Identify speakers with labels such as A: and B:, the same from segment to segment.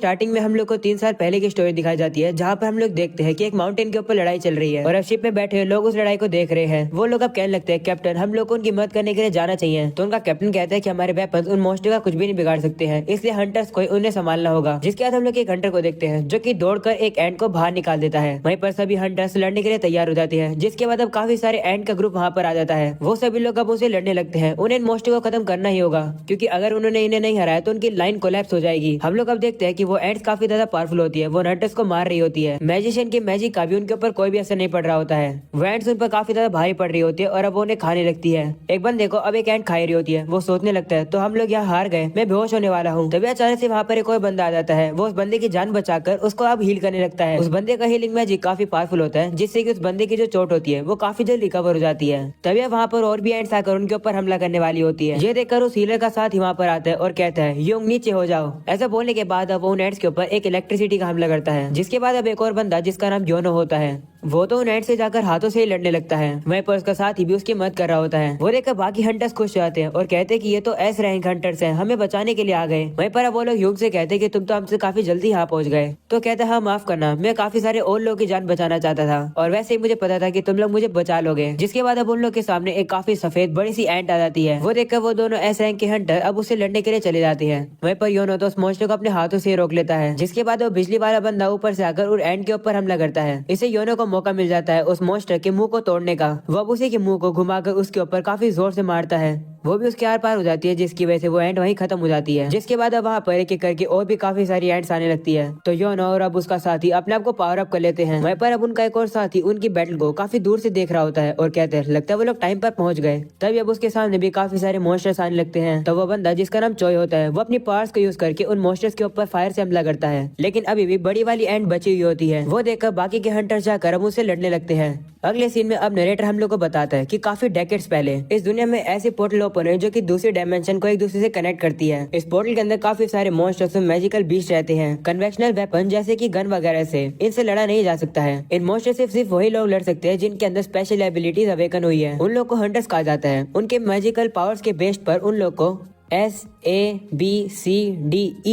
A: Starting में हम लोग को 3 साल पहले की स्टोरी दिखाई जाती है, जहाँ पर हम लोग देखते हैं कि एक माउंटेन के ऊपर लड़ाई चल रही है और अब शिप में बैठे लोग उस लड़ाई को देख रहे हैं। वो लोग अब कहने लगते हैं कैप्टन हम लोग को उनकी मदद करने के लिए जाना चाहिए। तो उनका कैप्टन कहता है कि हमारे वेपन्स उन मॉन्स्टर का कुछ भी नहीं बिगाड़ सकते हैं, इसलिए हंटर्स को उन्हें संभालना होगा। जिसके बाद हम लोग एक हंटर को देखते हैं जो कि दौड़कर एक एंट को बाहर निकाल देता है। वहीं पर सभी हंटर्स लड़ने के लिए तैयार हो जाते हैं। जिसके बाद अब काफी सारे एंट का ग्रुप वहाँ पर आ जाता है। वो सभी लोग अब उसे लड़ने लगते हैं। उन्हें मॉन्स्टर को खत्म करना ही होगा, क्योंकि अगर उन्होंने इन्हें नहीं हराया तो उनकी लाइन कोलैप्स हो जाएगी। हम लोग अब देखते हैं कि वो एंट्स काफी ज्यादा पावरफुल होती है। वो हंटर्स को मार रही होती है। मैजिशियन की मैजिक का भी उनके ऊपर कोई भी असर नहीं पड़ रहा होता है। वो एंट्स उन पर काफी ज्यादा भारी पड़ रही होती है और अब वो उन्हें खाने लगती है। एक बंदे को अब एक एंट खा रही होती है। वो सोचने लगता है तो हम लोग यहाँ हार गए, मैं बेहोश होने वाला हूँ। तभी अचानक से वहाँ पर एक और बंदा आ जाता है। वो उस बंदे की जान बचाकर उसको अब हील करने लगता है। उस बंदे का हीलिंग मैजिक काफी पावरफुल होता है, जिससे कि उस बंदे की जो चोट होती है वो काफी जल्द रिकवर हो जाती है। तभी वहाँ पर और भी एंट्स आकर उनके ऊपर हमला करने वाली होती है। ये देखकर उस हीलर का साथ ही वहाँ पर आता है और कहता है योंग नीचे हो जाओ। ऐसा बोलने के बाद अब वो एंट्स के ऊपर एक इलेक्ट्रिसिटी का हमला करता है। जिसके बाद अब एक और बंदा जिसका नाम योनो होता है, वो तो नेट से जाकर हाथों से ही लड़ने लगता है। वहीं पर उसका साथी भी उसकी मदद कर रहा होता है। वो देखकर बाकी हंटर्स खुश जाते हैं और कहते हैं कि ये तो एस रैंक हंटर्स हैं, हमें बचाने के लिए आ गए। वहीं पर अब वो लोग युग से कहते हैं कि तुम तो हमसे काफी जल्दी यहाँ पहुंच गए। तो कहता है हाँ माफ करना, मैं काफी सारे और लोगों की जान बचाना चाहता था और वैसे ही मुझे पता था कि तुम लोग मुझे बचा लोगे। जिसके बाद अब उन लोग के सामने एक काफी सफेद बड़ी सी एंट आ जाती है। वो देखकर वो दोनों एस रैंक के हंटर अब उससे लड़ने के लिए चले जाते हैं। वहीं पर योनो तो उस मॉन्स्टर को अपने हाथों से रोक लेता है। जिसके बाद वो बिजली वाला बंदा ऊपर से आकर उस एंट के ऊपर हमला करता है। इससे योनो को मौका मिल जाता है उस मॉन्स्टर के मुंह को तोड़ने का। वो अब उसी के मुंह को घुमाकर उसके ऊपर काफी जोर से मारता है। वो भी उसके आर पार हो जाती है, जिसकी वजह से वो एंट वहीं खत्म हो जाती है। जिसके बाद अब वहाँ पर एक एक करके और भी काफी सारी एंट्स आने लगती है। तो योनो और अब उसका साथी अपने आप को पावर अप कर लेते हैं। वहीं पर अब उनका एक और साथी उनकी बैटल को काफी दूर से देख रहा होता है और कहते हैं लगता है वो लोग टाइम पर पहुंच गए। तभी अब उसके सामने भी काफी सारे मॉन्स्टर्स आने लगते हैं। तो वो बंदा जिसका नाम चोय होता है, वो अपनी पावर्स को यूज करके उन मॉन्स्टर्स के ऊपर फायर से हमला करता है। लेकिन अभी भी बड़ी वाली एंट बची हुई होती है। वो देखकर बाकी के हंटर्स जाकर अब उनसे लड़ने लगते हैं। अगले सीन में अब नरेटर हम लोग को बताता है कि काफी डेकेड्स पहले इस दुनिया में ऐसी पोर्टल ओपन है जो कि दूसरी डायमेंशन को एक दूसरे से कनेक्ट करती है। इस पोर्टल के अंदर काफी सारे मॉन्स्टर्स और मैजिकल बीस्ट रहते हैं। कन्वेंशनल वेपन जैसे कि गन वगैरह से इनसे लड़ा नहीं जा सकता है। इन मॉन्स्टर से सिर्फ वही लोग लड़ सकते हैं जिनके अंदर स्पेशल एबिलिटीज अवेकन हुई है। उन लोग को हंटर्स कहा जाता है। उनके मैजिकल पावर्स के बेस पर उन लोग को SABCDE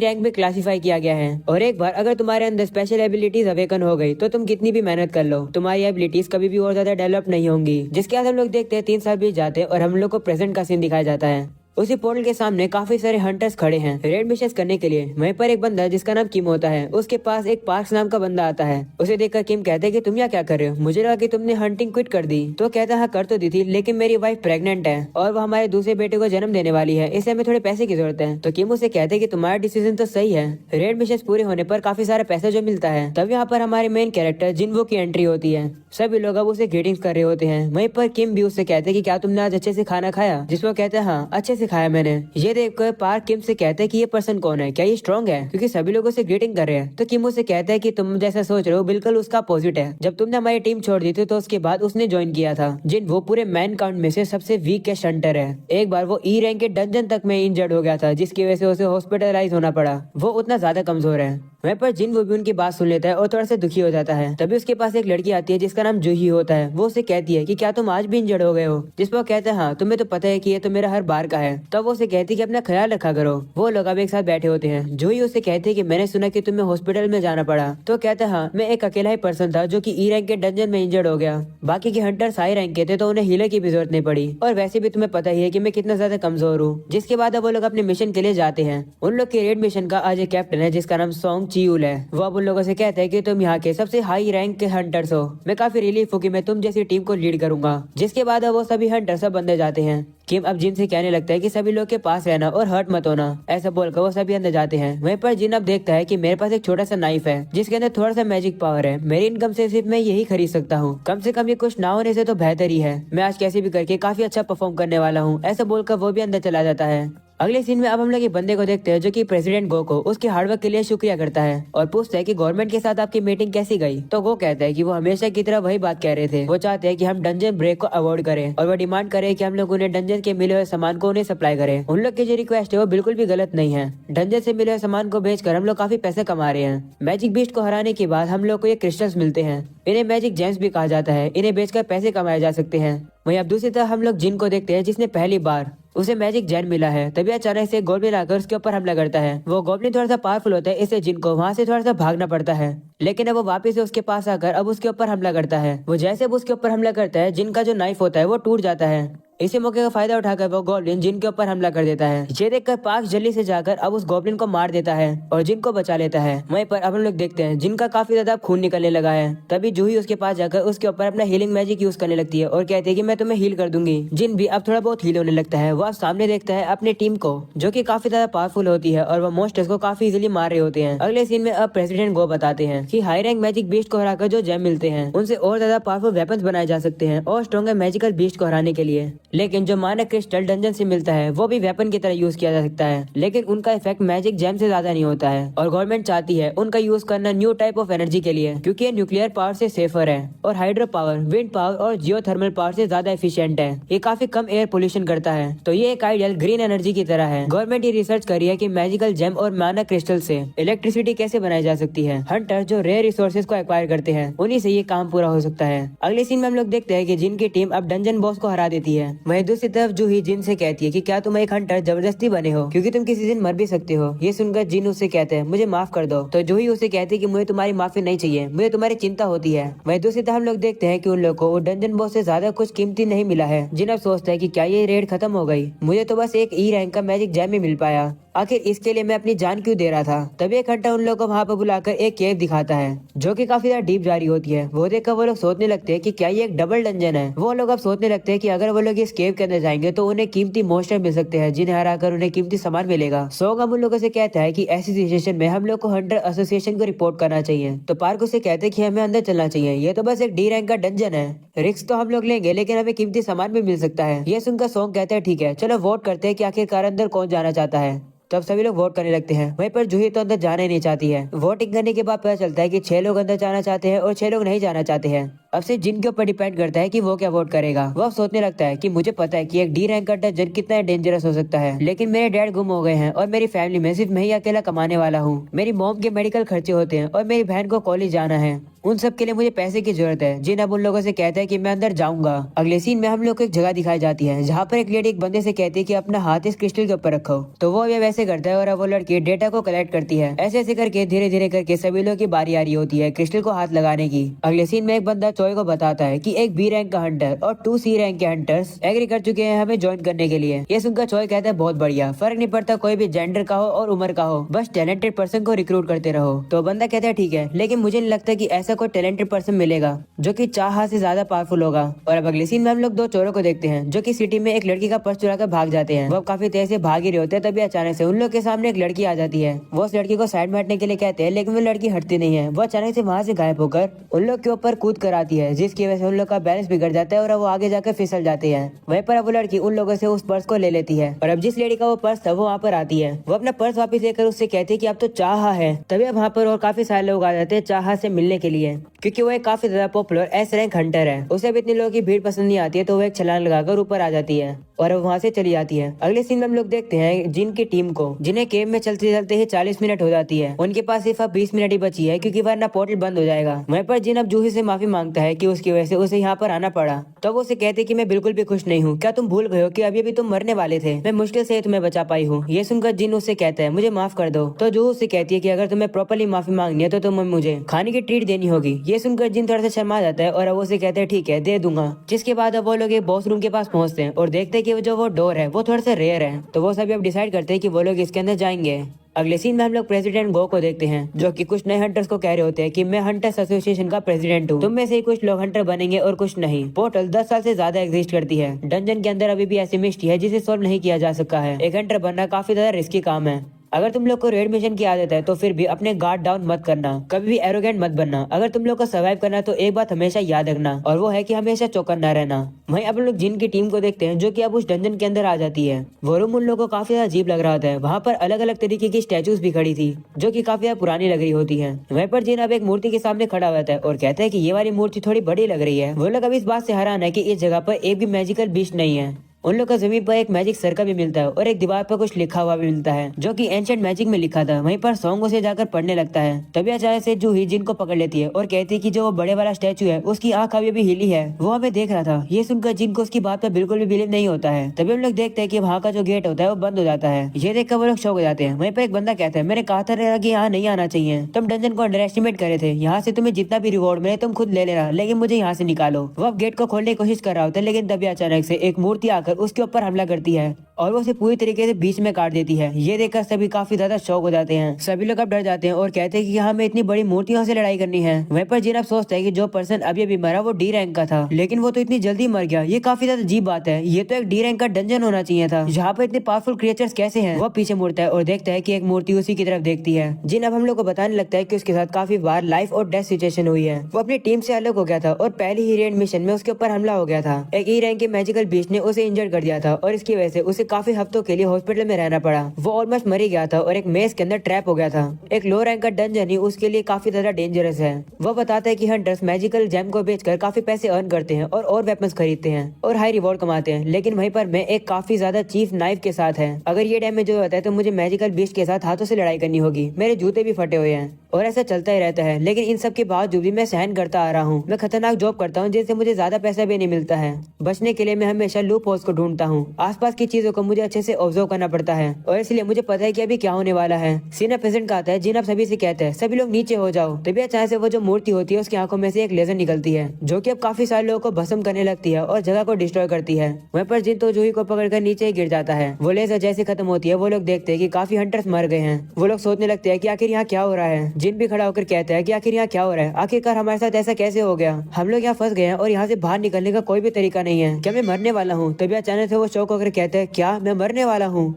A: रैंक में क्लासिफाई किया गया है। और एक बार अगर तुम्हारे अंदर स्पेशल एबिलिटीज अवेकन हो गई तो तुम कितनी भी मेहनत कर लो, तुम्हारी एबिलिटीज कभी भी और ज्यादा डेवलप नहीं होंगी। जिसके बाद हम लोग देखते हैं 3 साल बीत जाते हैं और हम लोग को प्रेजेंट का सीन दिखाया जाता है। उसी पोर्टल के सामने काफी सारे हंटर्स खड़े हैं रेड मिशंस करने के लिए। वहीं पर एक बंदा जिसका नाम किम होता है, उसके पास एक पार्क्स नाम का बंदा आता है। उसे देखकर किम कहते हैं कि तुम यहाँ क्या कर रहे हो, मुझे लगा कि तुमने हंटिंग क्विट कर दी। तो कहता है कर तो दी थी, लेकिन मेरी वाइफ प्रेग्नेंट है और वो हमारे दूसरे बेटे को जन्म देने वाली है, इसलिए हमें थोड़े पैसे की जरूरत है। तो किम उसे कहते हैं कि तुम्हारा डिसीजन तो सही है, रेड मिशंस पूरे होने पर काफी सारा पैसा जो मिलता है। तब यहाँ पर हमारे मेन कैरेक्टर जिन्वो की एंट्री होती है। सभी लोग अब उसे ग्रीटिंग्स कर रहे होते हैं। वहीं पर किम भी उससे कहते हैं कि क्या तुमने आज अच्छे से खाना खाया, जिसको कहते हैं हाँ अच्छे से खाया मैंने। ये देखकर पार्क किम से कहते हैं कि ये पर्सन कौन है, क्या ये स्ट्रॉन्ग है, क्योंकि सभी लोगों से ग्रीटिंग कर रहे हैं। तो किम उसे कहता है कि तुम जैसा सोच रहे हो बिल्कुल उसका अपोजिट है। जब तुमने हमारी टीम छोड़ दी थी तो उसके बाद उसने ज्वाइन किया था। जिन वो पूरे मैन काउंट में से सबसे वीकेस्ट हंटर है। एक बार वो ई रैंक के डंजन तक में इंजर्ड हो गया था, जिसकी वजह से उसे हॉस्पिटलाइज होना पड़ा। वो उतना ज्यादा कमजोर है। वहीं पर जिन वो भी उनकी बात सुन लेता है और थोड़ा सा दुखी हो जाता है। तभी उसके पास एक लड़की आती है जिसका नाम जूही होता है। वो उसे कहती है कि क्या तुम आज भी इंजर्ड हो गए हो, जिस पर कहता है हाँ तुम्हें तो पता है कि ये तो मेरा हर बार का है। तब वो उसे कहती है कि अपना ख्याल रखा करो। वो लोग अब एक साथ बैठे होते हैं। जूही उसे कहती है कि मैंने सुना कि तुम्हें हॉस्पिटल में जाना पड़ा। तो कहता है हाँ मैं एक अकेला ही पर्सन था जो कि ई रैंक के डंजन में इंजर्ड हो गया। बाकी के हंटर्स हाई रैंक के थे तो उन्हें हीलर की भी जरूरत नहीं पड़ी। और वैसे भी तुम्हें पता ही है कि मैं कितना ज्यादा कमजोर हूँ। जिसके बाद अब वो लोग अपने मिशन के लिए जाते हैं। उन लोग के रेड मिशन का आज एक कैप्टन है जिसका नाम सोंग चियूल है। वो उन लोगों से कहते हैं कि तुम यहाँ के सबसे हाई रैंक के हंटर्स हो, मैं काफी रिलीफ हूँ कि मैं तुम जैसी टीम को लीड करूंगा। जिसके बाद अब वो सभी हंटर सब बंदे जाते हैं। किम अब जिन से कहने लगता है कि सभी लोग के पास रहना और हर्ट मत होना। ऐसा बोलकर वो सभी अंदर जाते हैं। वहीं पर जिन अब देखता है कि मेरे पास एक छोटा सा नाइफ है जिसके अंदर थोड़ा सा मैजिक पावर है। मेरी इनकम से सिर्फ मैं यही खरीद सकता हूँ, कम से कम ये कुछ ना होने से तो बेहतर ही है। मैं आज कैसे भी करके काफी अच्छा परफॉर्म करने वाला हूँ। ऐसा बोलकर वो भी अंदर चला जाता है। अगले सीन में अब हम लोग एक बंदे को देखते हैं जो कि प्रेसिडेंट गो को उसके हार्डवर्क के लिए शुक्रिया करता है और पूछता है कि गवर्नमेंट के साथ आपकी मीटिंग कैसी गई। तो वो कहता है कि वो हमेशा की तरह वही बात कह रहे थे। वो चाहते हैं कि हम डंजन ब्रेक को अवॉइड करें और वो डिमांड करे कि हम लोग उन्हें डंजन के मिले हुए सामान को उन्हें सप्लाई करें। उन लोग की जो रिक्वेस्ट है वो बिल्कुल भी गलत नहीं है। डंजन से मिले हुए सामान को बेचकर हम लोग काफी पैसे कमा रहे हैं। मैजिक बीस्ट को हराने के बाद हम लोग को ये क्रिस्टल्स मिलते हैं। इन्हें मैजिक जेम्स भी कहा जाता है। इन्हें बेचकर पैसे कमाए जा सकते हैं। वहीं अब दूसरी तरफ हम लोग जिन को देखते हैं जिसने पहली बार उसे मैजिक जैन मिला है। तभी अचानक से गोब्लिन आकर उसके ऊपर हमला करता है। वो गोब्लिन थोड़ा सा पावरफुल होता है, इसलिए जिन को वहाँ से थोड़ा सा भागना पड़ता है, लेकिन अब वो वापस से उसके पास आकर अब उसके ऊपर हमला करता है। वो जैसे अब उसके ऊपर हमला करता है, जिनका जो नाइफ होता है वो टूट जाता है। इसी मौके का फायदा उठाकर वो गोब्लिन जिन के ऊपर हमला कर देता है। ये देखकर पार्क जल्दी से जाकर अब उस गोब्लिन को मार देता है और जिन को बचा लेता है। वहीं पर अब हम लोग देखते हैं जिनका काफी ज्यादा खून निकलने लगा है। तभी जूही उसके पास जाकर उसके ऊपर अपना हीलिंग मैजिक यूज करने लगती है और कहती है कि मैं तुम्हें हील कर दूंगी। जिन भी अब थोड़ा बहुत हील होने लगता है। वो अब सामने देखता है अपनी टीम को, जो कि काफी ज्यादा पावरफुल होती है और वो मोस्टर्स को काफी इजीली मार रहे होते हैं। अगले सीन में अब प्रेसिडेंट गो बताते हैं कि हाई रैंक मैजिक बीस्ट को हराकर जो जेम मिलते हैं, उनसे और ज्यादा पावरफुल वेपन्स बनाए जा सकते हैं और स्ट्रॉन्गर मैजिकल बीस्ट को हराने के लिए। लेकिन जो मानक क्रिस्टल डंजन से मिलता है वो भी वेपन की तरह यूज किया जा सकता है, लेकिन उनका इफेक्ट मैजिक जेम से ज्यादा नहीं होता है। और गवर्नमेंट चाहती है उनका यूज करना न्यू टाइप ऑफ एनर्जी के लिए, क्योंकि ये न्यूक्लियर पावर से सेफर है और हाइड्रो पावर, विंड पावर और जियोथर्मल पावर से ज्यादा एफिशिएंट है। ये काफी कम एयर पोल्यूशन करता है, तो ये एक आइडियल ग्रीन एनर्जी की तरह है। गवर्नमेंट ये रिसर्च कर रही है कि मैजिकल जेम और मानक क्रिस्टल से इलेक्ट्रिसिटी कैसे बनाई जा सकती है। हंटर जो रेयर रिसोर्सेज को एक्वायर करते हैं, उन्हीं से ये काम पूरा हो सकता है। अगले सीन में हम लोग देखते हैं कि जिन की टीम अब डंजन बॉस को हरा देती है। वहीं दूसरी तरफ जूही जिन से कहती है कि क्या तुम एक हंटर जबरदस्ती बने हो, क्योंकि तुम किसी दिन मर भी सकते हो। ये सुनकर जिन उससे कहते हैं मुझे माफ कर दो। तो जूही उसे कहती है कि मुझे तुम्हारी माफी नहीं चाहिए, मुझे तुम्हारी चिंता होती है। वहीं दूसरी तरफ हम लोग देखते हैं कि उन लोगों को डंजन बॉस से ज्यादा कुछ कीमती नहीं मिला है। जिन अब सोचता है कि क्या ये रेड खत्म हो गई, मुझे तो बस एक ई रैंक का मैजिक जैम ही मिल पाया, आखिर इसके लिए मैं अपनी जान क्यों दे रहा था। तभी एक हंटर उन लोगों को वहाँ पर बुलाकर एक केव दिखाता है, जो कि काफी ज्यादा डीप जा रही होती है। वो देखकर वो लोग सोचने लगते हैं कि क्या ये एक डबल डंजन है। वो लोग अब सोचने लगते हैं कि अगर वो लोग इस केव के अंदर जाएंगे तो उन्हें कीमती मोस्टर मिल सकते हैं, जिन्हें हराकर उन्हें कीमती सामान मिलेगा। सोग हम उन लोगों से कहता है कि ऐसी सिचुएशन में हम लोग को हंटर एसोसिएशन को रिपोर्ट करना चाहिए। तो पार्क उसे कहते हैं कि हमें अंदर चलना चाहिए, ये तो बस एक डी रैंक का डंजन है, रिस्क तो हम लोग लेंगे लेकिन हमें कीमती सामान भी मिल सकता है। ये सुनकर सोंग कहते हैं ठीक है चलो वोट करते हैं कि आखिरकार अंदर कौन जाना चाहता है। तब सभी लोग वोट करने लगते हैं। वहीं पर जूही तो अंदर जाना ही नहीं चाहती है। वोटिंग करने के बाद पता चलता है कि 6 लोग अंदर जाना चाहते हैं और 6 लोग नहीं जाना चाहते हैं। अब से जिन के ऊपर डिपेंड करता है कि वो क्या वोट करेगा। वो सोचने लगता है कि मुझे पता है कि एक डी रैंक का डंजन कितना डेंजरस हो सकता है, लेकिन मेरे डैड गुम हो गए हैं और मेरी फैमिली में सिर्फ मैं ही अकेला कमाने वाला हूँ। मेरी मॉम के मेडिकल खर्चे होते हैं और मेरी बहन को कॉलेज जाना है, उन सब के लिए मुझे पैसे की जरूरत है। जिन अब उन लोगों से कहता है कि मैं अंदर जाऊंगा। अगले सीन में हम लोग को एक जगह दिखाई जाती है, जहाँ पर एक लेडी एक बंदे से कहती है कि अपना हाथ इस क्रिस्टल के ऊपर रखो। तो वो ये वैसे करता है और अब वो लड़की डेटा को कलेक्ट करती है। ऐसे ऐसे करके धीरे धीरे करके सभी लोग की बारी आ रही होती है क्रिस्टल को हाथ लगाने की। अगले सीन में एक बंदा चोय को बताता है कि एक बी रैंक का हंटर और 2 सी रैंक के हंटर्स एग्री कर चुके हैं हमें ज्वाइन करने के लिए। ये सुनकर चोय कहता है बहुत बढ़िया, फर्क नहीं पड़ता कोई भी जेंडर का हो और उम्र का हो, बस टैलेंटेड पर्सन को रिक्रूट करते रहो। तो बंदा कहता है ठीक है, लेकिन मुझे नहीं लगता कि ऐसा कोई टैलेंटेड पर्सन मिलेगा जो कि चाह से ज्यादा पावरफुल होगा। और अब अगले सीन में हम लोग 2 चोरों को देखते हैं, जो कि सिटी में एक लड़की का पर्स चुरा कर भाग जाते हैं। वो काफी तेज से भाग ही रहे होते हैं, तभी अचानक से उन लोग के सामने एक लड़की आ जाती है। वो उस लड़की को साइड में हटने के लिए कहते हैं, लेकिन वो लड़की हटती नहीं है। वो अचानक से वहाँ से गायब होकर उन लोग के ऊपर कूद कर आती है, जिसकी वजह से उन लोग का बैलेंस बिगड़ जाता है और वो आगे जाकर फिसल जाते हैं। वहीं पर अब वो लड़की उन लोगों से उस पर्स को ले लेती है और अब जिस लेडी का वो पर्स था वो वहाँ पर आती है। वो अपना पर्स वापस लेकर उससे कहती है कि अब तो चाह है। तभी अब वहाँ पर और काफी सारे लोग आ जाते हैं चाह से मिलने के लिए, क्योंकि वो एक काफी ज्यादा पॉपुलर एस रैंक हंटर है। उसे अब इतने लोगों की भीड़ पसंद नहीं आती है, तो वो एक छलांग लगाकर ऊपर आ जाती है और अब वहाँ से चली जाती है। अगले सीन में हम लोग देखते हैं जिनकी टीम को, जिन्हें केव में चलते चलते ही 40 मिनट हो जाती है। उनके पास सिर्फ अब 20 मिनट ही बची है, क्योंकि वरना पोर्टल बंद हो जाएगा। वहीं पर जिन अब जूही से माफी मांगता है कि उसकी वजह से उसे यहाँ पर आना पड़ा। तो वो उसे कहते कि मैं बिल्कुल भी खुश नहीं हूँ, क्या तुम भूल गए हो कि अभी भी तुम मरने वाले थे, मैं मुश्किल से तुम्हें बचा पाई हूँ। ये सुनकर जिन उससे कहता है मुझे माफ कर दो। तो जूही उससे कहती है कि अगर तुम्हें प्रॉपर्ली माफी मांगनी है तो तुम्हें मुझे खाने की ट्रीट देनी होगी। ये सुनकर जिन थोड़ा सा शर्मा जाता है और अब उसे कहते हैं ठीक है दे दूंगा। जिसके बाद अब वो लोग एक बॉस रूम के पास पहुंचते हैं और देखते हैं कि जो वो डोर है वो थोड़ा सा रेयर है। तो वो सभी अब डिसाइड करते हैं कि वो लोग इसके अंदर जाएंगे। अगले सीन में हम लोग प्रेसिडेंट गो को देखते हैं, जो कि कुछ नए हंटर्स को कह रहे होते हैं कि मैं हंटर्स एसोसिएशन का प्रेसिडेंट हूँ, तुम में से ही कुछ लोग हंटर बनेंगे और कुछ नहीं। पोर्टल 10 साल से ज्यादा एग्जिस्ट करती है। डंजन के अंदर अभी भी ऐसी मिस्ट्री है जिसे सॉल्व नहीं किया जा सका है। एक हंटर बनना काफी ज्यादा रिस्की काम है। अगर तुम लोग को रेड मिशन की आदत है तो फिर भी अपने गार्ड डाउन मत करना, कभी भी एरोगेंट मत बनना। अगर तुम लोग को सर्वाइव करना तो एक बात हमेशा याद रखना, और वो है कि हमेशा चौकन्ना रहना। वहीं अब लोग जिन की टीम को देखते हैं, जो कि अब उस डंजन के अंदर आ जाती है। वो रूम उन लोगों को काफी ज्यादा अजीब लग रहा था। वहाँ पर अलग अलग तरीके की स्टैचूज भी खड़ी थी, जो कि काफी ज्यादा पुरानी लग रही होती है। वहीं पर जिन अब एक मूर्ति के सामने खड़ा हुआ था और कहता है कि ये वाली मूर्ति थोड़ी बड़ी लग रही है। वो लोग अब इस बात से हैरान है कि इस जगह पर एक भी मैजिकल बीस्ट नहीं है। उन लोग को जमीन पर एक मैजिक सर्कल भी मिलता है और एक दीवार पर कुछ लिखा हुआ भी मिलता है जो कि एंशिएंट मैजिक में लिखा था। वहीं पर सॉन्ग उसे जाकर पढ़ने लगता है। तभी अचानक से जूही जिन को पकड़ लेती है और कहती है कि जो वो बड़े वाला स्टैचू है उसकी आंख अभी भी हिली है, वो हमें देख रहा था। ये सुनकर जिन को उसकी बात पर बिल्कुल भी बिलीव नहीं होता है। तभी हम लोग देखते हैं कि वहाँ का जो गेट होता है वो बंद हो जाता है। ये देखकर वो लोग शौक हो जाते हैं। वहीं पर एक बंदा कहता है मैंने कहा था कि यहाँ नहीं आना चाहिए, तुम डंजन को अंडर एस्टिमेट करे थे, यहाँ से तुम्हें जितना भी रिवॉर्ड मिले तुम खुद ले लेना, लेकिन मुझे यहाँ से निकालो। वो अब गेट को खोलने की कोशिश कर रहा होता है, लेकिन तभी अचानक से एक मूर्ति आकर उसके ऊपर हमला करती है और वो उसे पूरी तरीके से बीच में काट देती है। ये देखकर सभी काफी ज्यादा शौक हो जाते हैं। सभी लोग अब डर जाते हैं और कहते हैं कि हमें इतनी बड़ी मूर्तियों से लड़ाई करनी है। वहीं पर जिन अब सोचता है कि जो पर्सन अभी अभी मरा वो डी रैंक का था, लेकिन वो तो इतनी जल्दी मर गया। ये काफी ज्यादा अजीब बात है, ये तो एक डी रैंक का डंजन होना चाहिए था। यहाँ पर इतने पावरफुल क्रिएचर्स कैसे हैं? वो पीछे मुड़ता है और देखता है कि एक मूर्ति उसी की तरफ देखती है। जिन अब हम लोग को बताने लगता है कि उसके साथ काफी बार लाइफ और डेथ सिचुएशन हुई है। वो अपनी टीम से अलग हो गया था और पहली ही रेड मिशन में उसके ऊपर हमला हो गया था। एक ई रैंक के मैजिकल बीस्ट ने उसे इंजर्ड कर दिया था और इसकी वजह से उसे काफी हफ्तों के लिए हॉस्पिटल में रहना पड़ा। वो ऑलमोस्ट मर ही गया था और एक मेज के अंदर ट्रैप हो गया था। एक लो रैंक का डंजन ही उसके लिए काफी ज्यादा डेंजरस है। वो बताता है कि हंटर्स मैजिकल जेम को बेचकर काफी पैसे अर्न करते हैं और वेपन्स खरीदते हैं और हाई रिवॉर्ड कमाते हैं, लेकिन वहीं पर मैं एक काफी ज्यादा चीफ नाइफ के साथ है। अगर ये डैमेज हो जाता है तो मुझे मैजिकल बीस्ट के साथ हाथों से लड़ाई करनी होगी। मेरे जूते भी फटे हुए हैं और ऐसा चलता ही रहता है, लेकिन इन सब के बावजूद भी मैं सहन करता आ रहा हूँ। मैं खतरनाक जॉब करता हूँ जिससे मुझे ज्यादा पैसा भी नहीं मिलता है। बचने के लिए मैं हमेशा लूप होल्स को ढूंढता हूँ। आसपास की चीजों को मुझे अच्छे से ऑब्जर्व करना पड़ता है और इसलिए मुझे पता है कि अभी क्या होने वाला है। सीना प्रेजेंट का आता है। जिन अब सभी से कहते हैं सभी लोग नीचे हो जाओ। तभी अचानक से वो जो मूर्ति होती है उसकी आंखों में से एक लेजर निकलती है जो कि अब काफी सारे लोगों को भस्म करने लगती है और जगह को डिस्ट्रॉय करती है। वहीं पर जिन तो जूही को पकड़कर नीचे ही गिर जाता है। वो लेजर जैसे खत्म होती है वो लोग देखते हैं कि काफी हंटर्स मर गए हैं। वो लोग सोचने लगते हैं कि आखिर यहाँ क्या हो रहा है। जिन भी खड़ा होकर कहता है कि आखिर यहाँ क्या हो रहा है, आखिरकार हमारे साथ ऐसा कैसे हो गया, हम लोग यहाँ फंस गए हैं और यहाँ से बाहर निकलने का कोई भी तरीका नहीं है। क्या मैं मरने वाला हूँ? तभी अचानक से वो शौक होकर कहते हैं क्या मैं मरने वाला हूँ?